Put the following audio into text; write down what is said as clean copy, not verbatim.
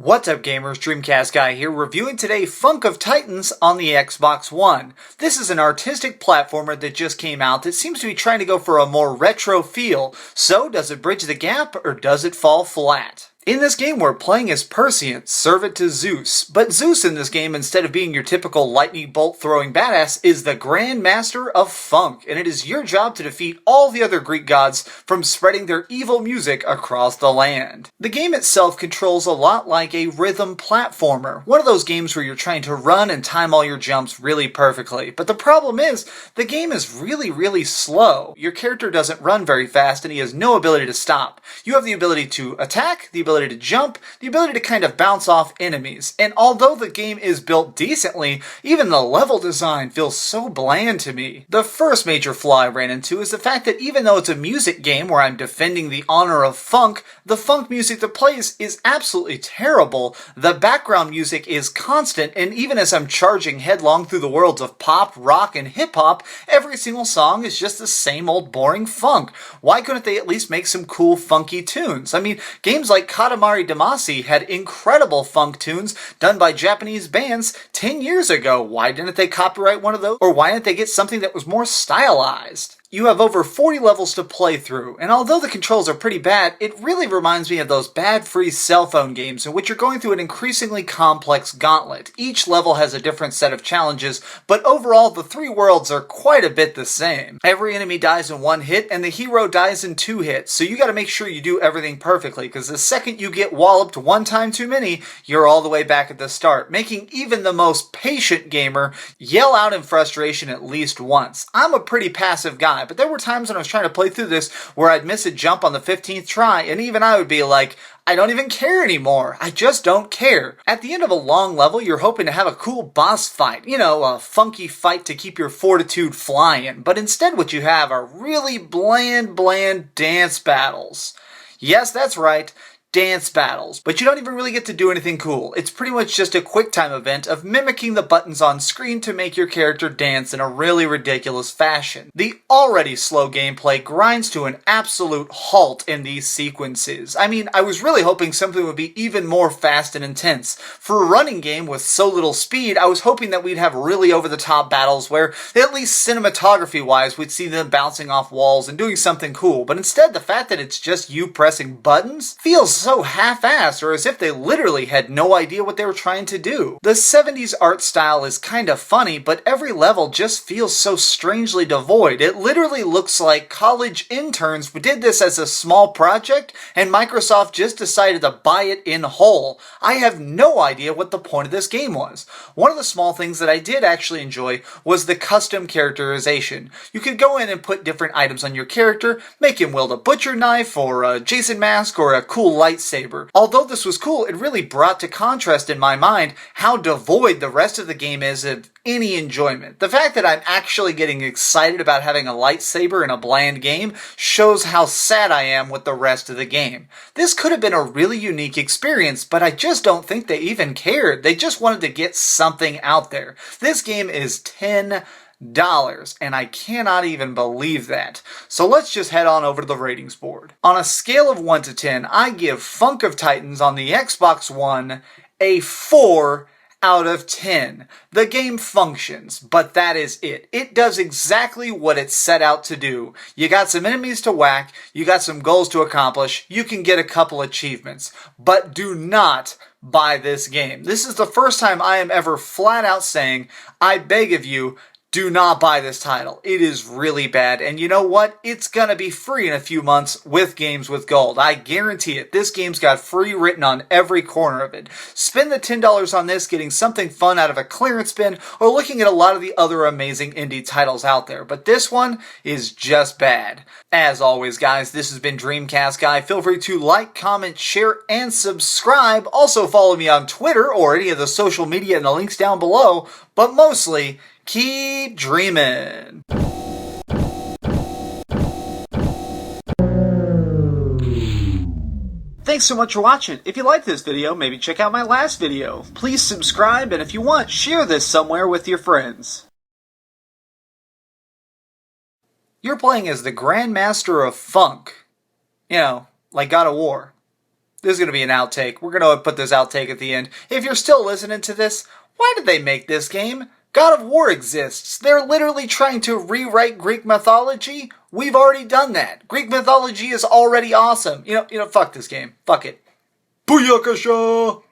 What's up gamers, DreamcastGuy here, reviewing today Flunk of Titans on the Xbox One. This is an artistic platformer that just came out that seems to be trying to go for a more retro feel. So, does it bridge the gap or does it fall flat? In this game, we're playing as Perseus, servant to Zeus. But Zeus in this game, instead of being your typical lightning bolt throwing badass, is the Grand Master of Funk, and it is your job to defeat all the other Greek gods from spreading their evil music across the land. The game itself controls a lot like a rhythm platformer, one of those games where you're trying to run and time all your jumps really perfectly. But the problem is, the game is really slow. Your character doesn't run very fast, and he has no ability to stop. You have the ability to attack, the ability to jump, the ability to kind of bounce off enemies. And although the game is built decently, even the level design feels so bland to me. The first major flaw I ran into is the fact that even though it's a music game where I'm defending the honor of funk, the funk music that plays is absolutely terrible. The background music is constant, and even as I'm charging headlong through the worlds of pop, rock, and hip-hop, every single song is just the same old boring funk. Why couldn't they at least make some cool funky tunes? I mean, games like Katamari Damacy had incredible funk tunes done by Japanese bands 10 years ago. Why didn't they copyright one of those? Or why didn't they get something that was more stylized? You have over 40 levels to play through, and although the controls are pretty bad, it really reminds me of those bad free cell phone games in which you're going through an increasingly complex gauntlet. Each level has a different set of challenges, but overall the three worlds are quite a bit the same. Every enemy dies in one hit, and the hero dies in 2 hits, so you gotta make sure you do everything perfectly, because the second you get walloped one time too many, you're all the way back at the start, making even the most patient gamer yell out in frustration at least once. I'm a pretty passive guy, but there were times when I was trying to play through this where I'd miss a jump on the 15th try, and even I would be like, I don't even care anymore. I just don't care. At the end of a long level, you're hoping to have a cool boss fight. You know, a funky fight to keep your fortitude flying. But instead what you have are really bland dance battles. Yes, that's right. Dance battles, but you don't even really get to do anything cool. It's pretty much just a quick time event of mimicking the buttons on screen to make your character dance in a really ridiculous fashion. The already slow gameplay grinds to an absolute halt in these sequences. I mean, I was really hoping something would be even more fast and intense. For a running game with so little speed, I was hoping that we'd have really over-the-top battles where, at least cinematography-wise, we'd see them bouncing off walls and doing something cool, but instead the fact that it's just you pressing buttons feels so half-assed, or as if they literally had no idea what they were trying to do. The 70s art style is kind of funny, but every level just feels so strangely devoid. It literally looks like college interns did this as a small project, and Microsoft just decided to buy it in whole. I have no idea what the point of this game was. One of the small things that I did actually enjoy was the custom characterization. You could go in and put different items on your character, make him wield a butcher knife, or a Jason mask, or a cool lightsaber. Although this was cool, it really brought to contrast in my mind how devoid the rest of the game is of any enjoyment. The fact that I'm actually getting excited about having a lightsaber in a bland game shows how sad I am with the rest of the game. This could have been a really unique experience, but I just don't think they even cared. They just wanted to get something out there. This game is $10, and I cannot even believe that. So let's just head on over to the ratings board. On a scale of 1 to 10, I give Flunk of Titans on the Xbox One a 4 out of 10. The game functions, but that is it. It does exactly what it set out to do. You got some enemies to whack, you got some goals to accomplish, you can get a couple achievements, but do not buy this game. This is the first time I am ever flat out saying, I beg of you, do not buy this title. It is really bad, and you know what? It's gonna be free in a few months with Games with Gold. I guarantee it. This game's got free written on every corner of it. Spend the $10 on this getting something fun out of a clearance bin, or looking at a lot of the other amazing indie titles out there. But this one is just bad. As always, guys, this has been DreamcastGuy. Feel free to like, comment, share, and subscribe. Also follow me on Twitter or any of the social media in the links down below. But mostly, keep dreaming. Thanks so much for watching. If you liked this video, maybe check out my last video. Please subscribe, and if you want, share this somewhere with your friends. You're playing as the Grand Master of Funk. You know, like God of War. This is going to be an outtake. We're going to put this outtake at the end. If you're still listening to this, why did they make this game? God of War exists. They're literally trying to rewrite Greek mythology. We've already done that. Greek mythology is already awesome. You know, fuck this game. Fuck it. Booyakasha!